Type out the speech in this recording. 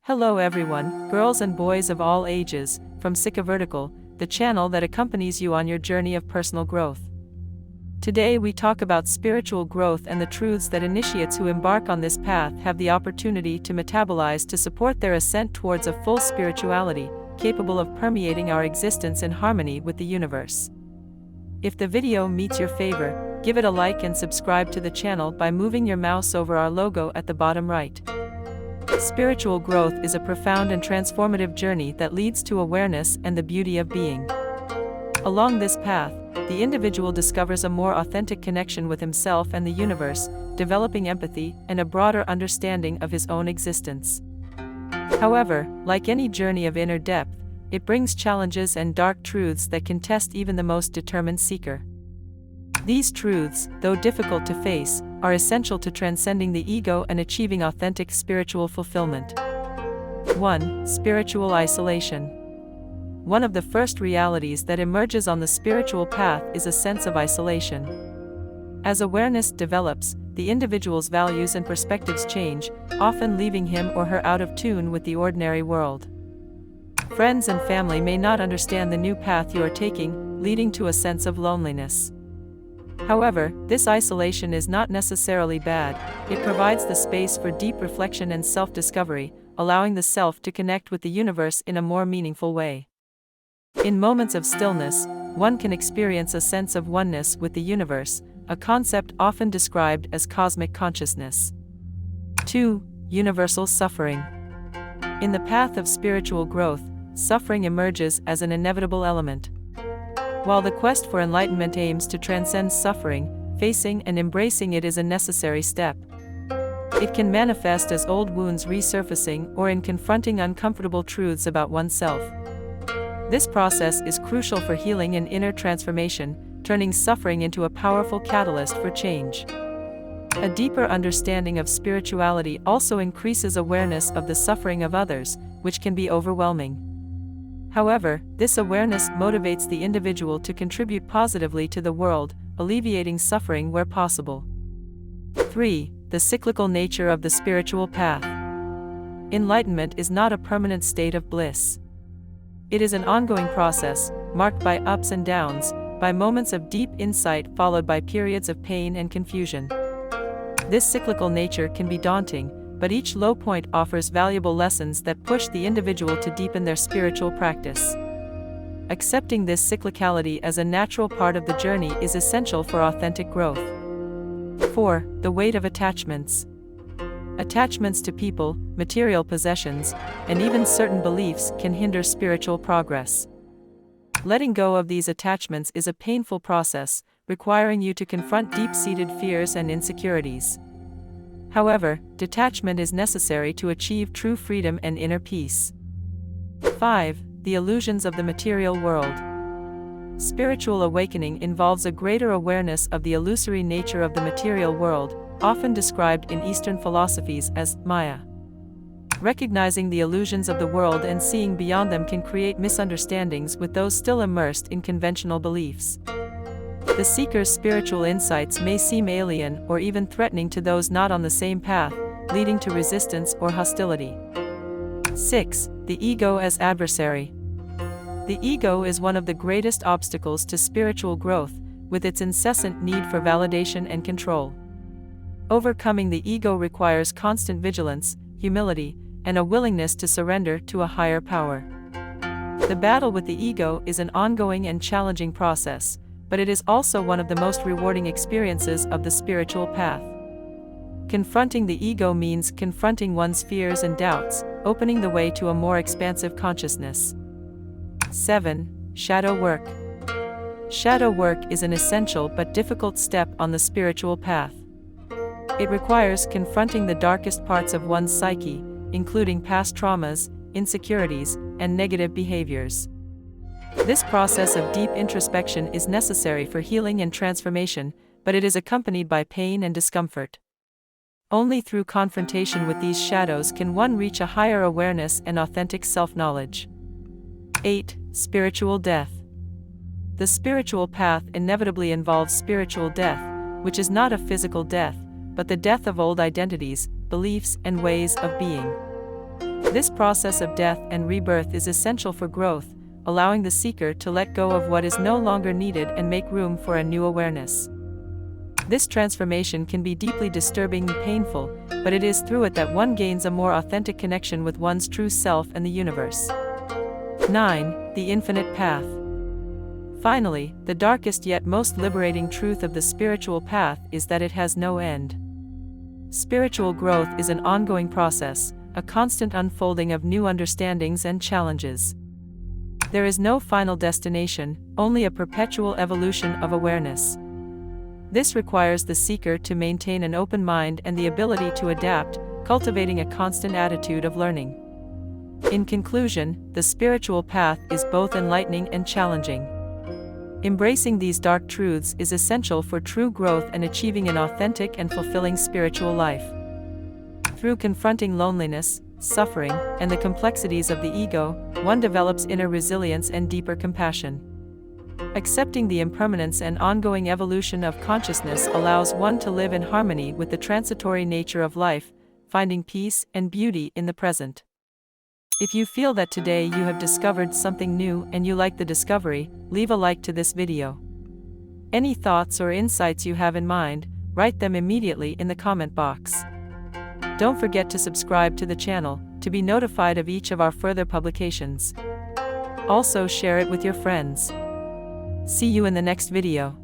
Hello everyone, girls and boys of all ages, from Sika Vertical, the channel that accompanies you on your journey of personal growth. Today we talk about spiritual growth and the truths that initiates who embark on this path have the opportunity to metabolize to support their ascent towards a full spirituality, capable of permeating our existence in harmony with the universe. If the video meets your favor, give it a like and subscribe to the channel by moving your mouse over our logo at the bottom right. Spiritual growth is a profound and transformative journey that leads to awareness and the beauty of being. Along this path, the individual discovers a more authentic connection with himself and the universe, developing empathy and a broader understanding of his own existence. However, like any journey of inner depth, it brings challenges and dark truths that can test even the most determined seeker. These truths, though difficult to face, are essential to transcending the ego and achieving authentic spiritual fulfillment. 1. Spiritual isolation. One of the first realities that emerges on the spiritual path is a sense of isolation. As awareness develops, the individual's values and perspectives change, often leaving him or her out of tune with the ordinary world. Friends and family may not understand the new path you are taking, leading to a sense of loneliness. However, this isolation is not necessarily bad. It provides the space for deep reflection and self-discovery, allowing the self to connect with the universe in a more meaningful way. In moments of stillness, one can experience a sense of oneness with the universe, a concept often described as cosmic consciousness. 2. Universal suffering. In the path of spiritual growth, suffering emerges as an inevitable element. While the quest for enlightenment aims to transcend suffering, facing and embracing it is a necessary step. It can manifest as old wounds resurfacing or in confronting uncomfortable truths about oneself. This process is crucial for healing and inner transformation, turning suffering into a powerful catalyst for change. A deeper understanding of spirituality also increases awareness of the suffering of others, which can be overwhelming. However, this awareness motivates the individual to contribute positively to the world, alleviating suffering where possible. 3. The cyclical nature of the spiritual path. Enlightenment is not a permanent state of bliss. It is an ongoing process, marked by ups and downs, by moments of deep insight followed by periods of pain and confusion. This cyclical nature can be daunting, but each low point offers valuable lessons that push the individual to deepen their spiritual practice. Accepting this cyclicality as a natural part of the journey is essential for authentic growth. 4. The weight of attachments. Attachments to people, material possessions, and even certain beliefs can hinder spiritual progress. Letting go of these attachments is a painful process, requiring you to confront deep-seated fears and insecurities. However, detachment is necessary to achieve true freedom and inner peace. 5. The illusions of the material world. Spiritual awakening involves a greater awareness of the illusory nature of the material world, often described in Eastern philosophies as Maya. Recognizing the illusions of the world and seeing beyond them can create misunderstandings with those still immersed in conventional beliefs. The seeker's spiritual insights may seem alien or even threatening to those not on the same path, leading to resistance or hostility. 6. The ego as adversary. The ego is one of the greatest obstacles to spiritual growth, with its incessant need for validation and control. Overcoming the ego requires constant vigilance, humility, and a willingness to surrender to a higher power. The battle with the ego is an ongoing and challenging process, but it is also one of the most rewarding experiences of the spiritual path. Confronting the ego means confronting one's fears and doubts, opening the way to a more expansive consciousness. 7. Shadow work. Shadow work is an essential but difficult step on the spiritual path. It requires confronting the darkest parts of one's psyche, including past traumas, insecurities, and negative behaviors. This process of deep introspection is necessary for healing and transformation, but it is accompanied by pain and discomfort. Only through confrontation with these shadows can one reach a higher awareness and authentic self-knowledge. 8. Spiritual death. The spiritual path inevitably involves spiritual death, which is not a physical death, but the death of old identities, beliefs, and ways of being. This process of death and rebirth is essential for growth, allowing the seeker to let go of what is no longer needed and make room for a new awareness. This transformation can be deeply disturbing and painful, but it is through it that one gains a more authentic connection with one's true self and the universe. 9. The Infinite Path. Finally, the darkest yet most liberating truth of the spiritual path is that it has no end. Spiritual growth is an ongoing process, a constant unfolding of new understandings and challenges. There is no final destination, only a perpetual evolution of awareness. This requires the seeker to maintain an open mind and the ability to adapt, cultivating a constant attitude of learning. In conclusion, the spiritual path is both enlightening and challenging. Embracing these dark truths is essential for true growth and achieving an authentic and fulfilling spiritual life. Through confronting loneliness, suffering, and the complexities of the ego, one develops inner resilience and deeper compassion. Accepting the impermanence and ongoing evolution of consciousness allows one to live in harmony with the transitory nature of life, finding peace and beauty in the present. If you feel that today you have discovered something new and you like the discovery, leave a like to this video. Any thoughts or insights you have in mind, write them immediately in the comment box. Don't forget to subscribe to the channel to be notified of each of our further publications. Also share it with your friends. See you in the next video.